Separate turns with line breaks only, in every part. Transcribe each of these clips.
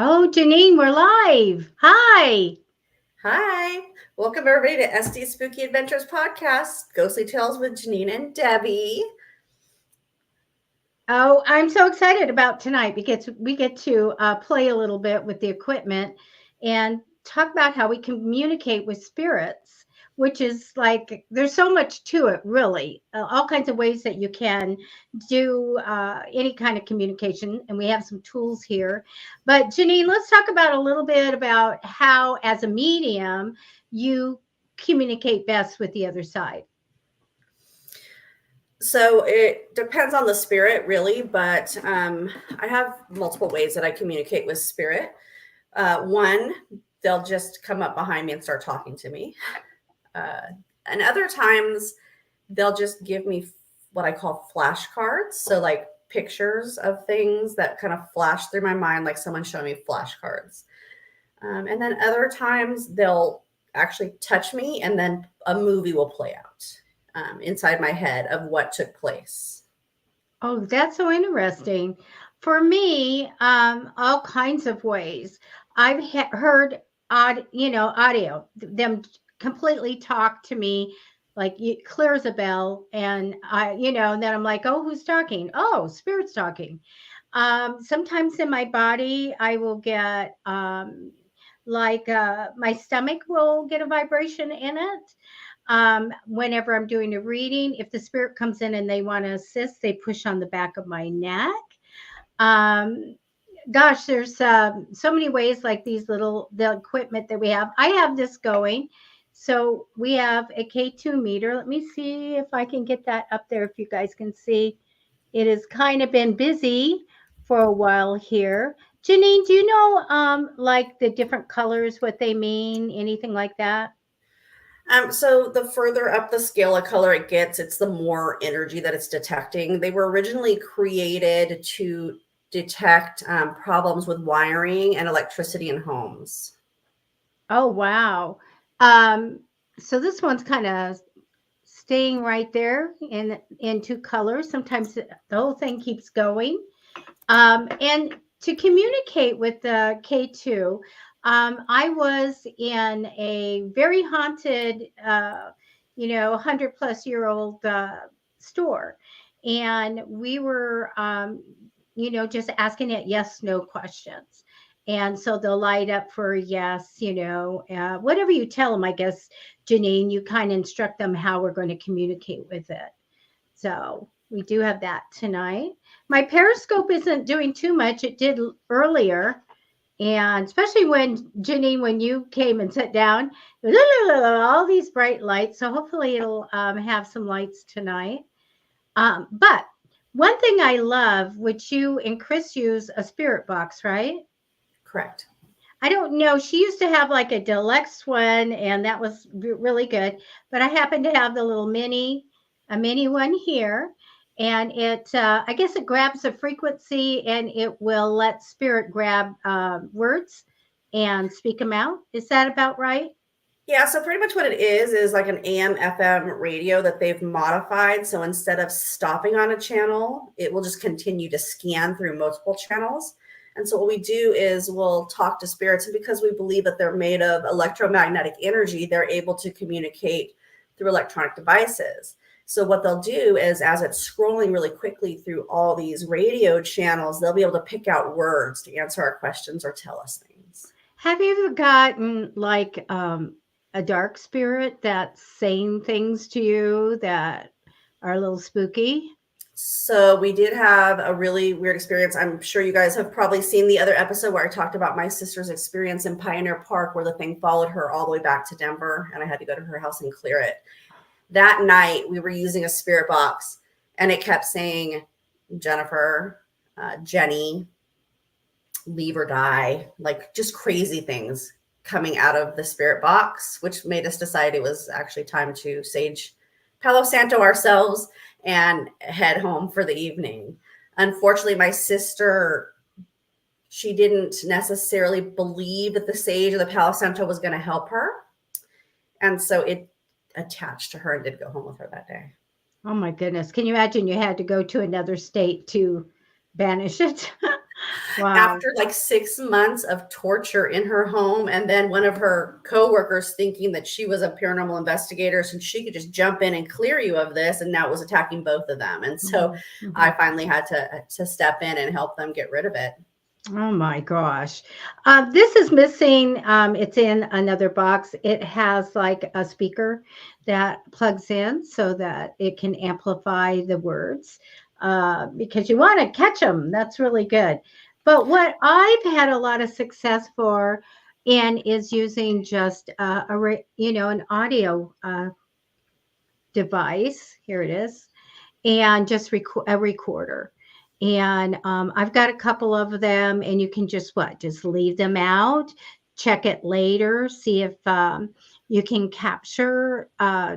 Oh, Janine, we're live. Hi.
Hi, welcome everybody to SD Spooky Adventures podcast, Ghostly Tales with Janine and Debbie.
Oh, I'm so excited about tonight because we get to play a little bit with the equipment and talk about how we communicate with spirits, which is like there's so much to it, really. All kinds of ways that you can do any kind of communication, and we have some tools here. But Janine, let's talk about a little bit about how, as a medium, you communicate best with the other side.
So it depends on the spirit, really, but I have multiple ways that I communicate with spirit. One, they'll just come up behind me and start talking to me. Uh, and other times, they'll just give me what I call flashcards. So, like pictures of things that kind of flash through my mind, like someone showing me flashcards. And then other times they'll actually touch me, and then a movie will play out inside my head of what took place.
Oh, that's so interesting. For me, all kinds of ways. I've heard audio, them completely talk to me like it clears a bell, and and then I'm like, oh, who's talking? Oh, spirit's talking. Sometimes in my body, I will get my stomach will get a vibration in it. Whenever I'm doing a reading, if the spirit comes in and they want to assist, they push on the back of my neck. Um, Gosh, there's so many ways like the equipment that we have. I have this going. So we have a K2 meter. Let me see if I can get that up there if you guys can see. It has kind of been busy for a while here. Janine, do you know like the different colors, what they mean, anything like that?
So the further up the scale of color it gets, it's the more energy that it's detecting. They were originally created to detect problems with wiring and electricity in homes.
Oh, wow. Um, so this one's kind of staying right there in two colors. Sometimes the whole thing keeps going. And to communicate with the K2, I was in a very haunted, 100-plus-year-old store. And we were, just asking it yes, no questions. And so they'll light up for yes, whatever you tell them, I guess, Janine, you kind of instruct them how we're going to communicate with it. So we do have that tonight. My Periscope isn't doing too much. It did earlier. And especially when you came and sat down, all these bright lights. So hopefully it'll have some lights tonight. But one thing I love, which you and Chris use a spirit box, right?
Correct.
I don't know. She used to have like a deluxe one, and that was really good. But I happen to have the a mini one here, and I guess it grabs a frequency, and it will let spirit grab words and speak them out. Is that about right?
Yeah, so pretty much what it is like an AM FM radio that they've modified. So instead of stopping on a channel, it will just continue to scan through multiple channels. And so what we do is we'll talk to spirits, and because we believe that they're made of electromagnetic energy, they're able to communicate through electronic devices. So what they'll do is, as it's scrolling really quickly through all these radio channels, they'll be able to pick out words to answer our questions or tell us things.
Have you ever gotten like a dark spirit that's saying things to you that are a little spooky?
So we did have a really weird experience. I'm sure you guys have probably seen the other episode where I talked about my sister's experience in Pioneer Park, where the thing followed her all the way back to Denver, and I had to go to her house and clear it. That night, we were using a spirit box, and it kept saying, Jennifer, Jenny, leave or die, like just crazy things coming out of the spirit box, which made us decide it was actually time to sage Palo Santo ourselves and head home for the evening. Unfortunately, my sister, she didn't necessarily believe that the sage or the Palo Santo was going to help her. And so it attached to her and did go home with her that day.
Oh my goodness. Can you imagine you had to go to another state to banish it? Wow.
After like 6 months of torture in her home, and then one of her coworkers thinking that she was a paranormal investigator, so she could just jump in and clear you of this, and now it was attacking both of them. And so
Mhm,
I
mhm.
finally had to step in and help them get rid of it.
Oh my gosh. This is missing. It's in another box. It has like a speaker that plugs in so that it can amplify the words because you want to catch them. That's really good. But what I've had a lot of success for in is using just an audio device. Here it is, and just a recorder. And I've got a couple of them, and you can just what? Just leave them out, check it later, see if you can capture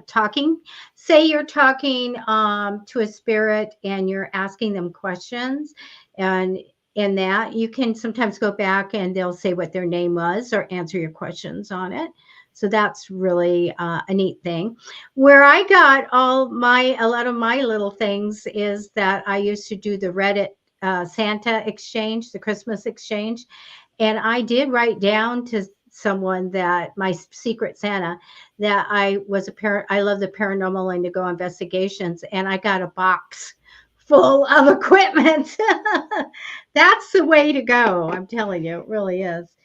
talking. Say you're talking to a spirit and you're asking them questions, and in that you can sometimes go back and they'll say what their name was or answer your questions on it. So that's really a neat thing. Where I got a lot of my little things is that I used to do the Reddit Santa exchange, the Christmas exchange, and I did write down to someone that my secret Santa that I love the paranormal and to go investigations, and I got a box full of equipment. That's the way to go. I'm telling you, it really is.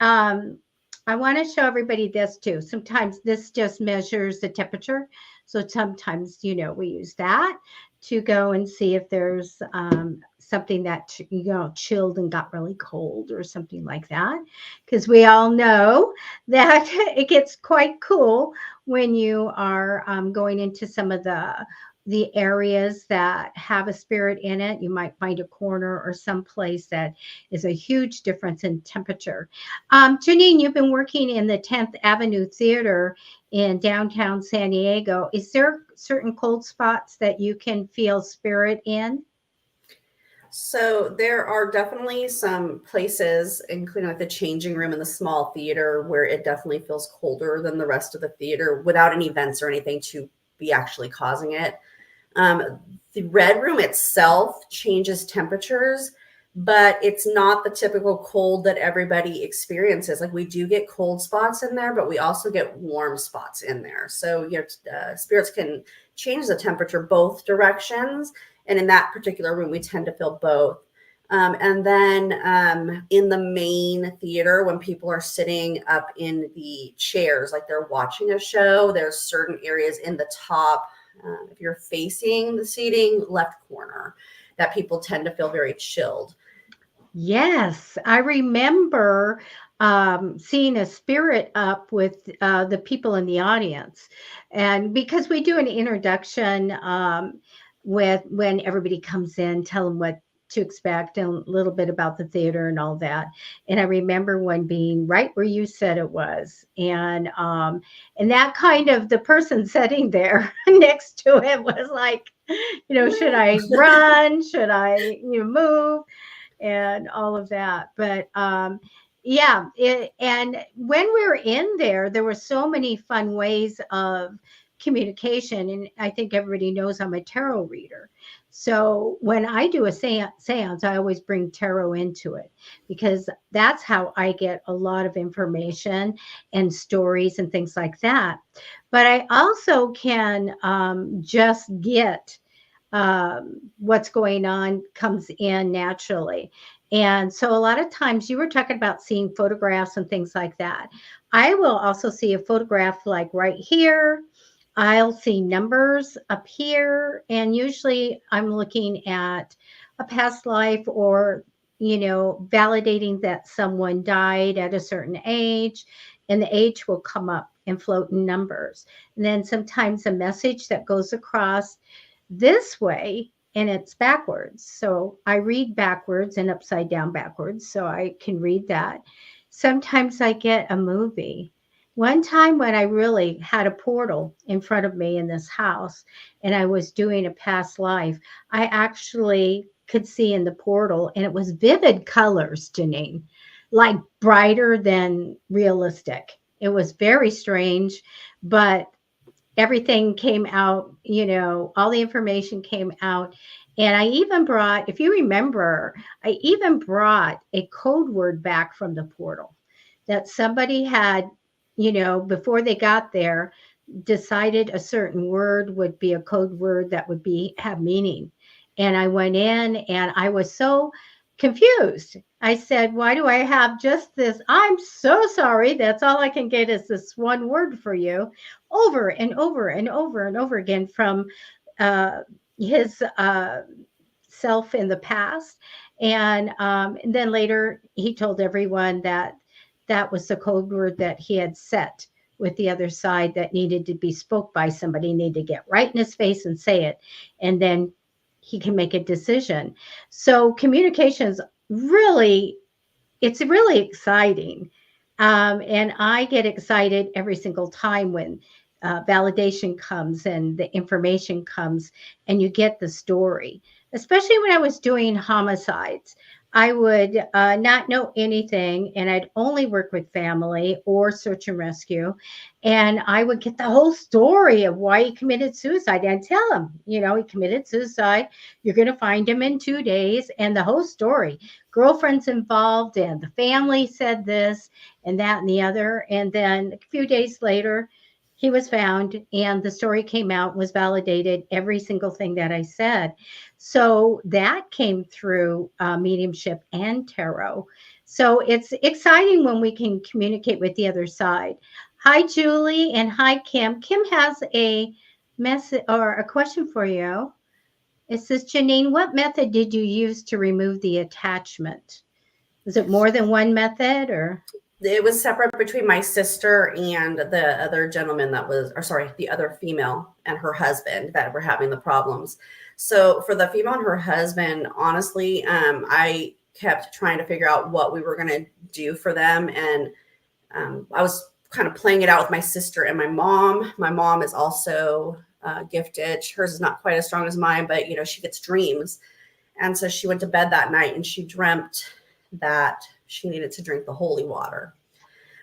Um, I want to show everybody this too. Sometimes this just measures the temperature. So sometimes, we use that to go and see if there's something that, chilled and got really cold or something like that. Because we all know that it gets quite cool when you are going into some of the areas that have a spirit in it. You might find a corner or some place that is a huge difference in temperature. Janine, you've been working in the 10th Avenue Theater in downtown San Diego. Is there certain cold spots that you can feel spirit in?
So there are definitely some places, including like the changing room in the small theater, where it definitely feels colder than the rest of the theater without any vents or anything to be actually causing it. The red room itself changes temperatures, but it's not the typical cold that everybody experiences. Like we do get cold spots in there, but we also get warm spots in there. So spirits can change the temperature both directions. And in that particular room, we tend to feel both. And then in the main theater, when people are sitting up in the chairs, like they're watching a show, there's certain areas in the top, if you're facing the seating left corner, that people tend to feel very chilled.
Yes, I remember seeing a spirit up with the people in the audience. And because we do an introduction with when everybody comes in, tell them what to expect and a little bit about the theater and all that. And I remember one being right where you said it was. And that kind of the person sitting there next to it was like, should I run? Should I, move? And all of that. But yeah, and when we were in there, there were so many fun ways of communication. And I think everybody knows I'm a tarot reader. So when I do a seance, I always bring tarot into it because that's how I get a lot of information and stories and things like that. But I also can just get what's going on comes in naturally. And so a lot of times you were talking about seeing photographs and things like that. I will also see a photograph like right here. I'll see numbers up here. And usually I'm looking at a past life or, validating that someone died at a certain age. And the age will come up and float in numbers. And then sometimes a message that goes across this way and it's backwards. So I read backwards and upside down backwards. So I can read that. Sometimes I get a movie. One time when I really had a portal in front of me in this house and I was doing a past life, I actually could see in the portal and it was vivid colors, Janine, like brighter than realistic. It was very strange, but everything came out, all the information came out. And I even brought, if you remember, I even brought a code word back from the portal that somebody had, before they got there, decided a certain word would be a code word that would be have meaning. And I went in and I was so confused. I said, "Why do I have just this? I'm so sorry. That's all I can get is this one word for you," over and over and over and over again from uh, his self in the past. And then later he told everyone that that was the code word that he had set with the other side that needed to be spoke by somebody, needed to get right in his face and say it. And then he can make a decision. So communications really, it's really exciting. And I get excited every single time when validation comes and the information comes and you get the story. Especially when I was doing homicides, I would not know anything and I'd only work with family or search and rescue. And I would get the whole story of why he committed suicide and tell him, he committed suicide. You're going to find him in 2 days, and the whole story. Girlfriend's involved, and the family said this and that and the other. And then a few days later, he was found, and the story came out, was validated, every single thing that I said. So that came through mediumship and tarot. So it's exciting when we can communicate with the other side. Hi, Julie, and hi, Kim. Kim has a message or a question for you. It says, Janine, what method did you use to remove the attachment? Was it more than one method or?
It was separate between my sister and the other gentleman that was, or sorry, the other female and her husband that were having the problems. So for the female and her husband, honestly, I kept trying to figure out what we were going to do for them. And I was kind of playing it out with my sister and my mom. My mom is also gifted. Hers is not quite as strong as mine, but she gets dreams. And so she went to bed that night and she dreamt that she needed to drink the holy water.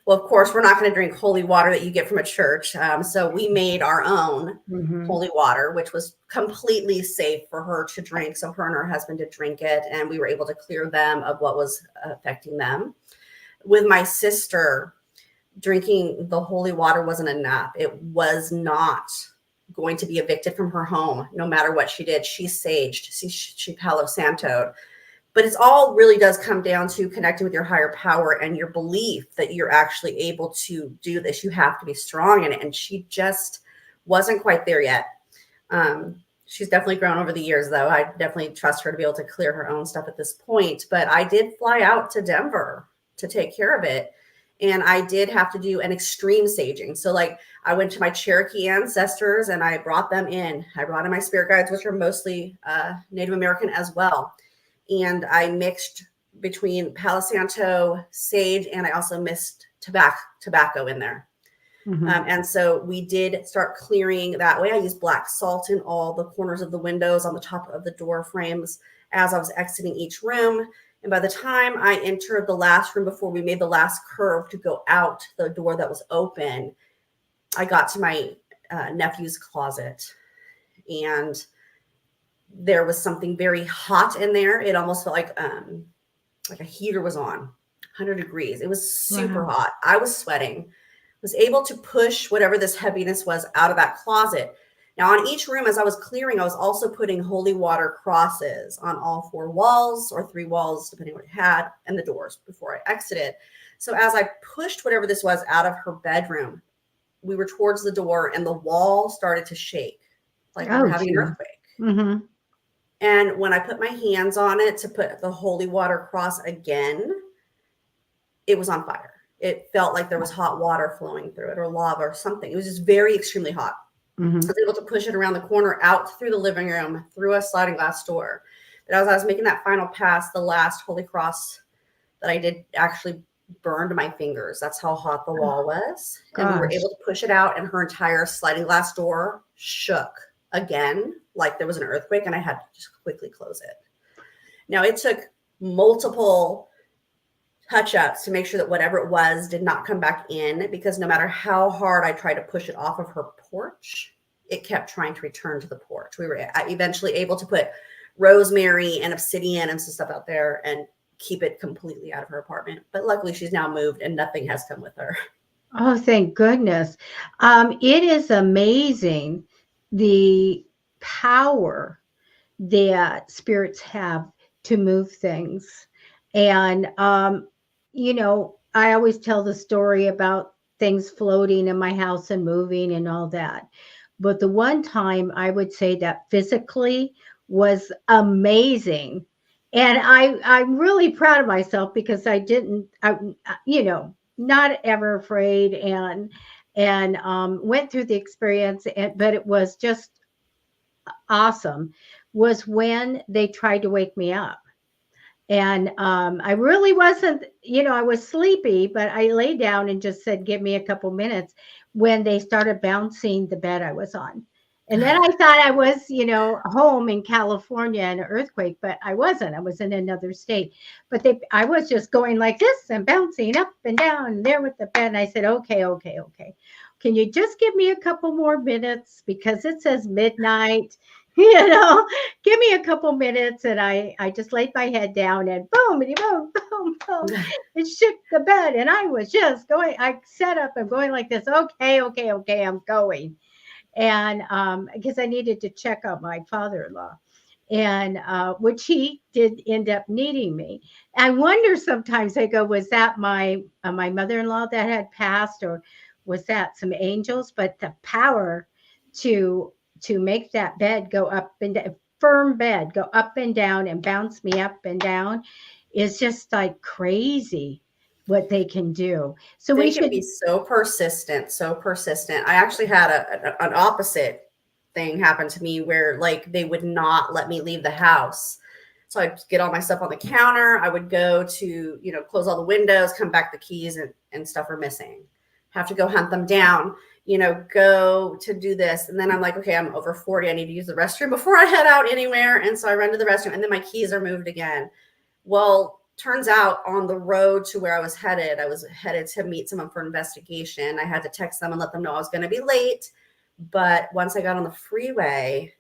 Well, of course, we're not going to drink holy water that you get from a church. So we made our own holy water, which was completely safe for her to drink. So her and her husband did drink it, and we were able to clear them of what was affecting them. With my sister, drinking the holy water wasn't enough. It was not going to be evicted from her home, no matter what she did. She saged, she Palo Santo'd. But it's all really does come down to connecting with your higher power and your belief that you're actually able to do this. You have to be strong in it. And she just wasn't quite there yet. She's definitely grown over the years, though. I definitely trust her to be able to clear her own stuff at this point. But I did fly out to Denver to take care of it. And I did have to do an extreme saging. So like I went to my Cherokee ancestors and I brought them in. I brought in my spirit guides, which are mostly Native American as well. And I mixed between Palo Santo, sage, and I also mixed tobacco in there. And so we did start clearing that way. I used black salt in all the corners of the windows, on the top of the door frames as I was exiting each room. And by the time I entered the last room before we made the last curve to go out the door that was open, I got to my nephew's closet, and there was something very hot in there. It almost felt like a heater was on, 100 degrees. It was super hot. I was sweating. Was able to push whatever this heaviness was out of that closet. Now on each room, as I was clearing, I was also putting holy water crosses on all 4 walls or 3 walls, depending on what it had, and the doors before I exited. So as I pushed whatever this was out of her bedroom, we were towards the door and the wall started to shake like we were having an earthquake. And when I put my hands on it to put the holy water cross again, it was on fire. It felt like there was hot water flowing through it or lava or something. It was just very extremely hot. I was able to push it around the corner, out through the living room, through a sliding glass door. But as I was making that final pass, the last holy cross that I did actually burned my fingers. That's how hot the wall was. And we were able to push it out, and her entire sliding glass door shook again, like there was an earthquake, and I had to just quickly close it. Now, it took multiple touch-ups to make sure that whatever it was did not come back in, because no matter how hard I tried to push it off of her porch, it kept trying to return to the porch. We were eventually able to put rosemary and obsidian and some stuff out there and keep it completely out of her apartment. But luckily, she's now moved and nothing has come with her.
Oh, thank goodness. It is amazing the power that spirits have to move things. And, I always tell the story about things floating in my house and moving and all that. But the one time I would say that physically was amazing. And I'm really proud of myself because I didn't, not ever afraid and went through the experience, but it was just awesome was when they tried to wake me up. And I really wasn't, I was sleepy, but I lay down and just said, give me a couple minutes when they started bouncing the bed I was on. And then I thought I was, home in California in an earthquake, but I wasn't. I was in another state. But I was just going like this and bouncing up and down there with the bed. And I said, okay, okay, okay. Can you just give me a couple more minutes because it says midnight? you know Give me a couple minutes. And I just laid my head down and boom, boom, boom, boom, it shook the bed. And I was just going, I sat up and going like this. Okay, okay, okay, I'm going. And because I needed to check on my father-in-law, and which he did end up needing me. I wonder sometimes, I go, was that my mother-in-law that had passed, or was that some angels? But the power to make that bed go up and down, firm bed go up and down and bounce me up and down, is just like crazy what they can do. So
They
we
can
should.
be so persistent, so persistent. I actually had an opposite thing happen to me where like they would not let me leave the house. So I'd get all my stuff on the counter. I would go to, close all the windows, come back, the keys and stuff are missing. Have to go hunt them down, go to do this. And then I'm like, okay, I'm over 40. I need to use the restroom before I head out anywhere. And so I run to the restroom and then my keys are moved again. Well, turns out on the road to where I was headed to meet someone for investigation. I had to text them and let them know I was going to be late. But once I got on the freeway,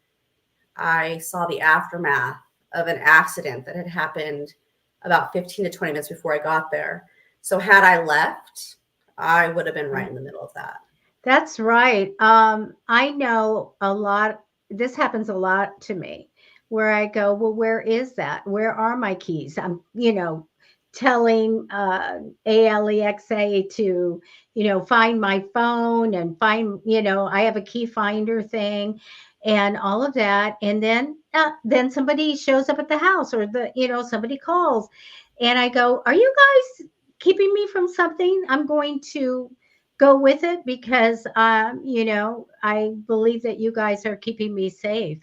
I saw the aftermath of an accident that had happened about 15 to 20 minutes before I got there. So had I left, I would have been right in the middle of that.
That's right. I know a lot. This happens a lot to me, where I go, well, where is that? Where are my keys? I'm, telling Alexa to, find my phone and find, I have a key finder thing and all of that. And then somebody shows up at the house, or somebody calls, and I go, are you guys keeping me from something? I'm going to go with it because I believe that you guys are keeping me safe.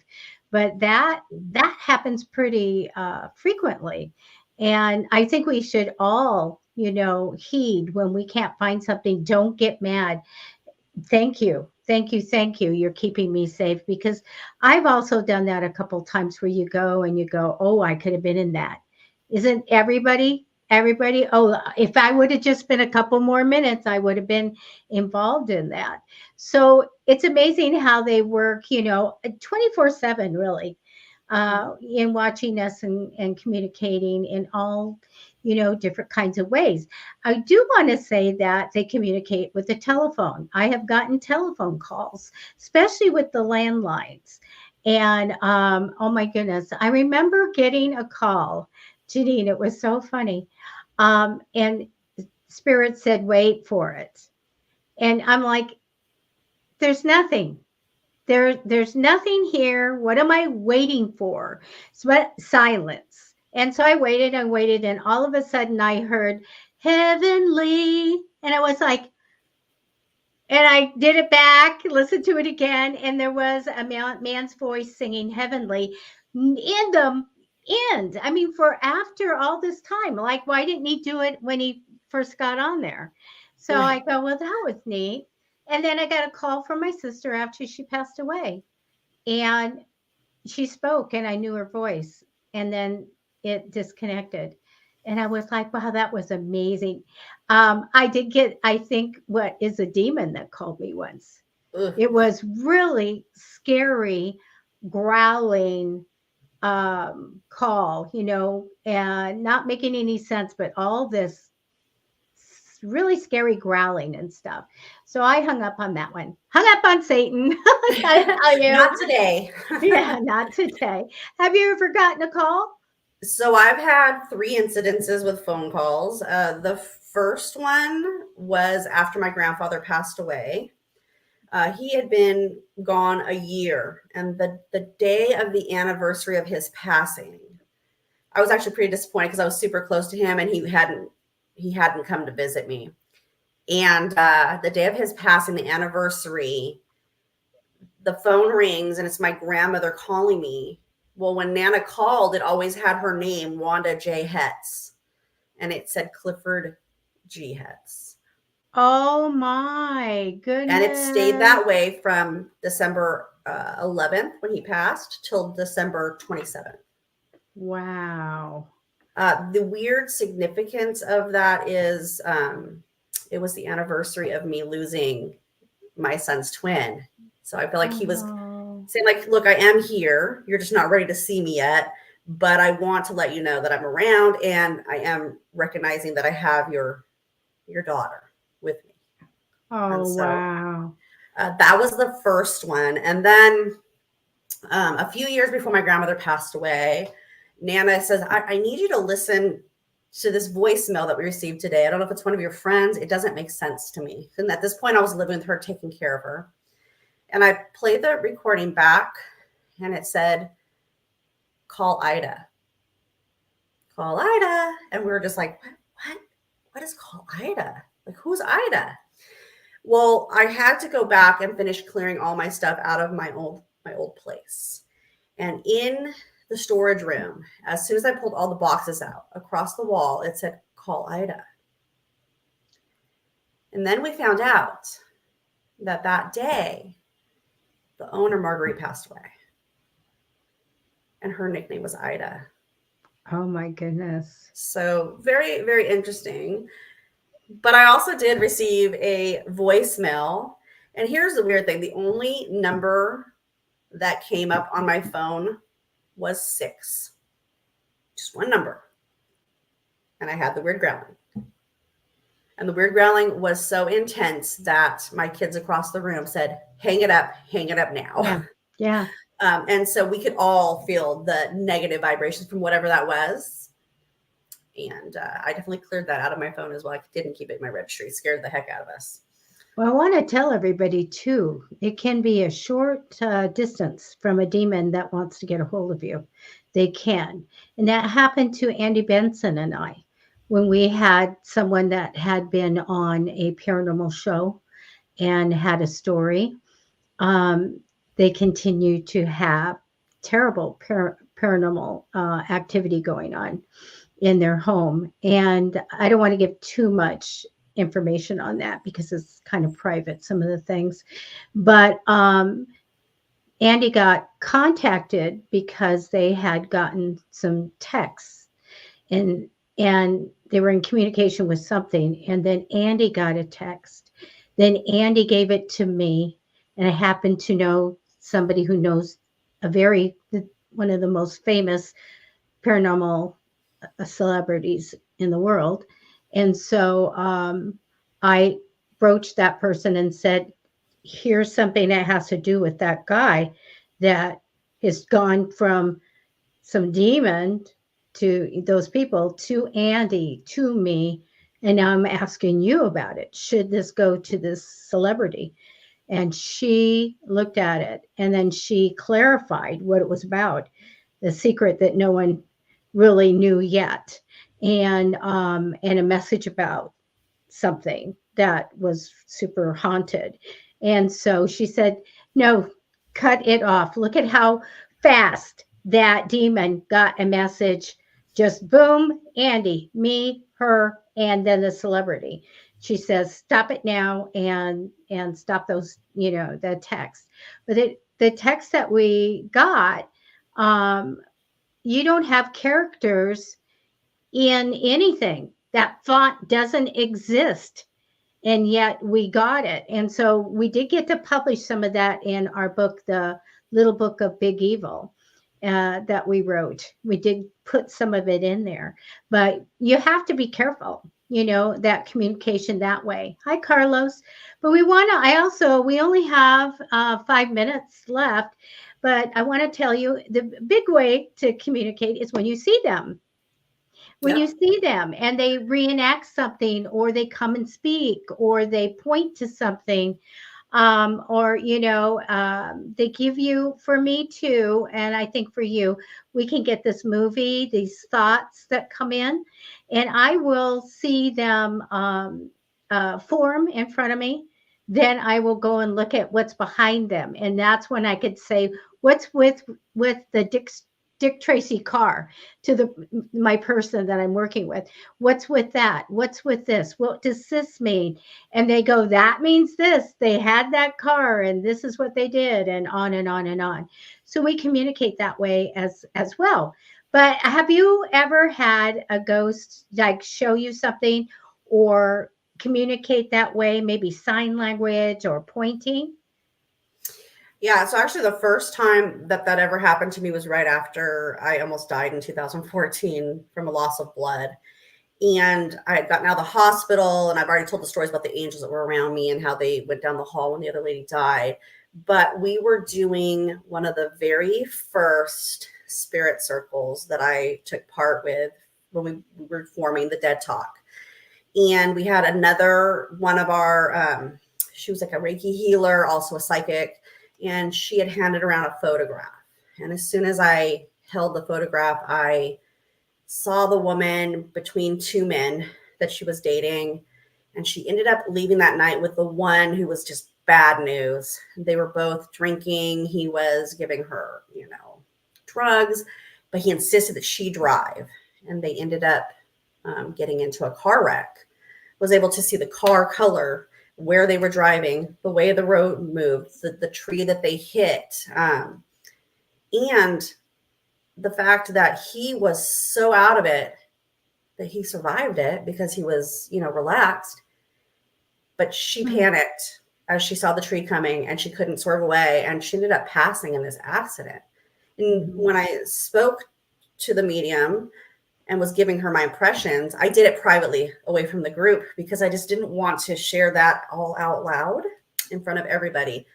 But that happens pretty frequently. And I think we should all, heed when we can't find something. Don't get mad. Thank you, thank you, thank you, you're keeping me safe. Because I've also done that a couple times, where you go and you go, oh, I could have been in that. Isn't everybody? Oh, if I would have just been a couple more minutes, I would have been involved in that. So it's amazing how they work, 24/7, really, in watching us and communicating in all, different kinds of ways. I do want to say that they communicate with the telephone. I have gotten telephone calls, especially with the landlines. And oh my goodness, I remember getting a call, Janine. It was so funny. And Spirit said, wait for it. And I'm like, there's nothing. There's nothing here. What am I waiting for? Silence. And so I waited and waited, and all of a sudden I heard heavenly. And I was like, and I did it back, listened to it again, and there was a man's voice singing heavenly in the end. I mean, for after all this time, like, why didn't he do it when he first got on there? So I
Right.
go, well, that was neat. And then I got a call from my sister after she passed away, and she spoke, and I knew her voice, and then it disconnected. And I was like, wow, that was amazing. I did get, I think, what is a demon that called me once.
Ugh.
It was really scary, growling. call, and not making any sense, but all this really scary growling and stuff. So I hung up on that one. Hung up on Satan. I gotta tell you.
Not today.
Yeah, not today. Have you ever gotten a call?
So I've had 3 incidences with phone calls. The first one was after my grandfather passed away. He had been gone a year, and the day of the anniversary of his passing, I was actually pretty disappointed because I was super close to him, and he hadn't come to visit me. And the day of his passing, the anniversary, the phone rings, and it's my grandmother calling me. Well, when Nana called, it always had her name, Wanda J. Hetz, and it said Clifford G. Hetz.
Oh my
And it stayed that
goodness.
way from December 11th when he passed till December 27th.
Wow.
The weird significance of that is it was the anniversary of me losing my son's twin. So I feel like he was
Oh,
saying, like, look, I am here. You're just not ready to see me yet, but I want to let you know that I'm around, and I am recognizing that I have your daughter with me. And
oh,
so
wow.
that was the first one. And then a few years before my grandmother passed away, Nana says, I need you to listen to this voicemail that we received today. I don't know if it's one of your friends. It doesn't make sense to me. And at this point, I was living with her, taking care of her. And I played the recording back, and it said, call Ida. Call Ida. And we were just like, what is call Ida? Like, who's Ida? Well, I had to go back and finish clearing all my stuff out of my old place. And in the storage room, as soon as I pulled all the boxes out, across the wall, it said, call Ida. And then we found out that day, the owner, Marguerite, passed away. And her nickname was Ida.
Oh my goodness.
So very, very interesting. But I also did receive a voicemail. And here's the weird thing. The only number that came up on my phone was 6. Just one number. And I had the weird growling. And the weird growling was so intense that my kids across the room said, hang it up now.
Yeah. Yeah.
And so we could all feel the negative vibrations from whatever that was. And I definitely cleared that out of my phone as well. I didn't keep it in my registry. It scared the heck out of us.
Well, I want to tell everybody too, it can be a short distance from a demon that wants to get a hold of you. They can. And that happened to Andy Benson and I when we had someone that had been on a paranormal show and had a story. Um, they continue to have terrible paranormal activity going on in their home. And I don't want to give too much information on that because it's kind of private, some of the things. But Andy got contacted because they had gotten some texts and they were in communication with something. And then Andy got a text. Then Andy gave it to me, and I happen to know somebody who knows one of the most famous paranormal celebrities in the world. And so I broached that person and said, here's something that has to do with that guy that has gone from some demon to those people to Andy to me. And now I'm asking you about it. Should this go to this celebrity? And she looked at it and then she clarified what it was about, the secret that no one really knew yet, and a message about something that was super haunted. And so she said, no, cut it off. Look at how fast that demon got a message. Just boom, Andy, me, her, and then the celebrity. She says, stop it now and stop those, the text. But the text that we got, you don't have characters in anything. That font doesn't exist. And yet we got it. And so we did get to publish some of that in our book, The Little Book of Big Evil. that we wrote. We did put some of it in there, but you have to be careful, that communication that way. Hi, Carlos. But we only have 5 minutes left, but I want to tell you the big way to communicate is when you see them. When you
Yep.
see them and they reenact something, or they come and speak, or they point to something, or they give you, for me too, and I think for you, we can get this movie, these thoughts that come in, and I will see them form in front of me. Then I will go and look at what's behind them, and that's when I could say what's with the Dick Tracy car, to the my person that I'm working with. What's with that? What's with this? What does this mean? And they go, that means this. They had that car and this is what they did, and on and on and on. So we communicate that way as well. But have you ever had a ghost like show you something, or communicate that way, maybe sign language or pointing?
Yeah, so actually the first time that ever happened to me was right after I almost died in 2014 from a loss of blood. And I had gotten out of the hospital, and I've already told the stories about the angels that were around me and how they went down the hall when the other lady died. But we were doing one of the very first spirit circles that I took part with when we were forming the Dead Talk. And we had another one of our, she was like a Reiki healer, also a psychic, and she had handed around a photograph. And as soon as I held the photograph, I saw the woman between two men that she was dating. And she ended up leaving that night with the one who was just bad news. They were both drinking. He was giving her, drugs, but he insisted that she drive. And they ended up getting into a car wreck. Was able to see the car color, where they were driving, the way the road moved, the tree that they hit. And the fact that he was so out of it that he survived it because he was, relaxed. But she panicked as she saw the tree coming, and she couldn't swerve away, and she ended up passing in this accident. And when I spoke to the medium and was giving her my impressions, I did it privately away from the group because I just didn't want to share that all out loud in front of everybody.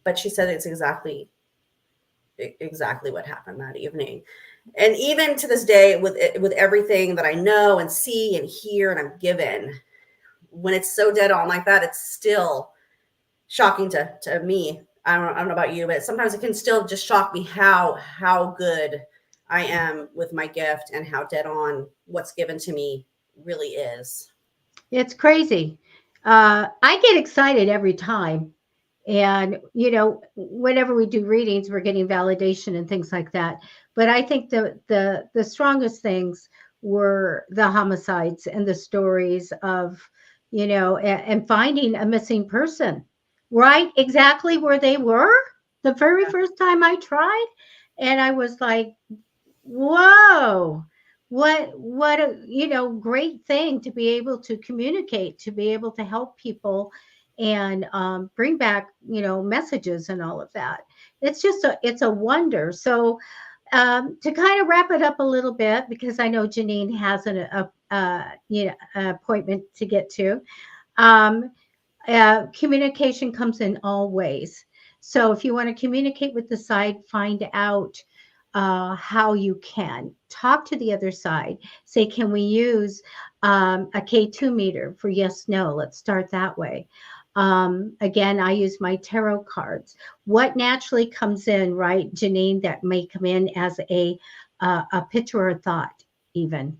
But she said it's exactly what happened that evening. And even to this day, with everything that I know and see and hear and I'm given, when it's so dead on like that, it's still shocking to me. I don't know about you, but sometimes it can still just shock me how good I am with my gift and how dead on what's given to me really is.
It's crazy. I get excited every time. And, whenever we do readings, we're getting validation and things like that. But I think the strongest things were the homicides and the stories of, and finding a missing person, right? Exactly where they were the very first time I tried. And I was like, whoa, what a great thing to be able to communicate, to be able to help people, and bring back messages and all of that. It's a wonder. So to kind of wrap it up a little bit, because I know Janine has an appointment to get to. um, Communication comes in all ways. So if you want to communicate with the side, find out how you can talk to the other side. Say, can we use a K2 meter for yes, no? Let's start that way. Again, I use my tarot cards. What naturally comes in, right, Janine, that may come in as a picture or a thought, even.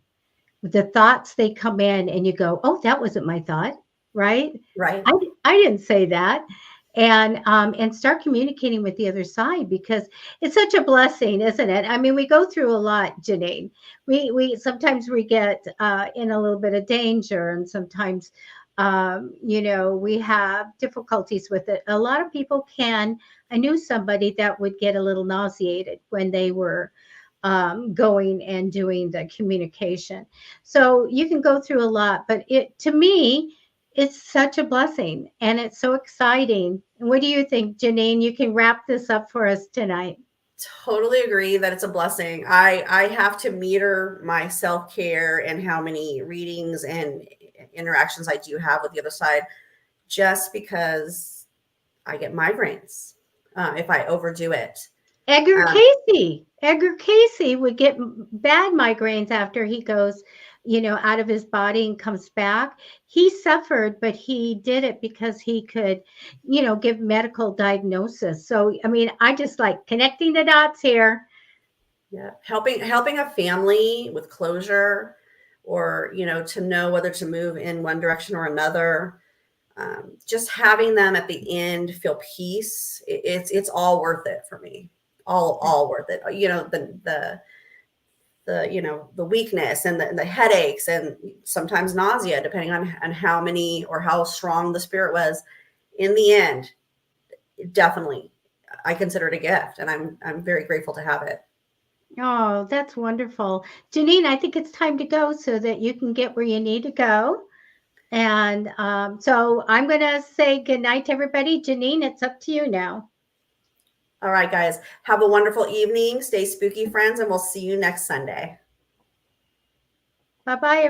The thoughts, they come in and you go, oh, that wasn't my thought, right?
Right.
I, I didn't say that. And start communicating with the other side, because it's such a blessing, isn't it? I mean, we go through a lot, Janine. We sometimes we get in a little bit of danger, and sometimes we have difficulties with it. A lot of people can. I knew somebody that would get a little nauseated when they were going and doing the communication. So you can go through a lot, but to me, it's such a blessing and it's so exciting. What do you think, Janine? You can wrap this up for us tonight.
Totally agree that it's a blessing. I have to meter my self-care and how many readings and interactions I do have with the other side, just because I get migraines if I overdo it. Um,
Edgar Casey would get bad migraines after he goes, out of his body and comes back. He suffered, but he did it because he could, give medical diagnosis. So, I mean, I just like connecting the dots here.
yeah, helping a family with closure, or to know whether to move in one direction or another. Just having them at the end feel peace. It's all worth it for me. All worth it. The weakness and the headaches and sometimes nausea, depending on how many or how strong the spirit was. In the end, definitely, I consider it a gift, and I'm very grateful to have it.
Oh, that's wonderful. Janine, I think it's time to go so that you can get where you need to go. And so I'm going to say good night to everybody. Janine, it's up to you now.
All right, guys, have a wonderful evening. Stay spooky, friends, and we'll see you next Sunday.
Bye bye,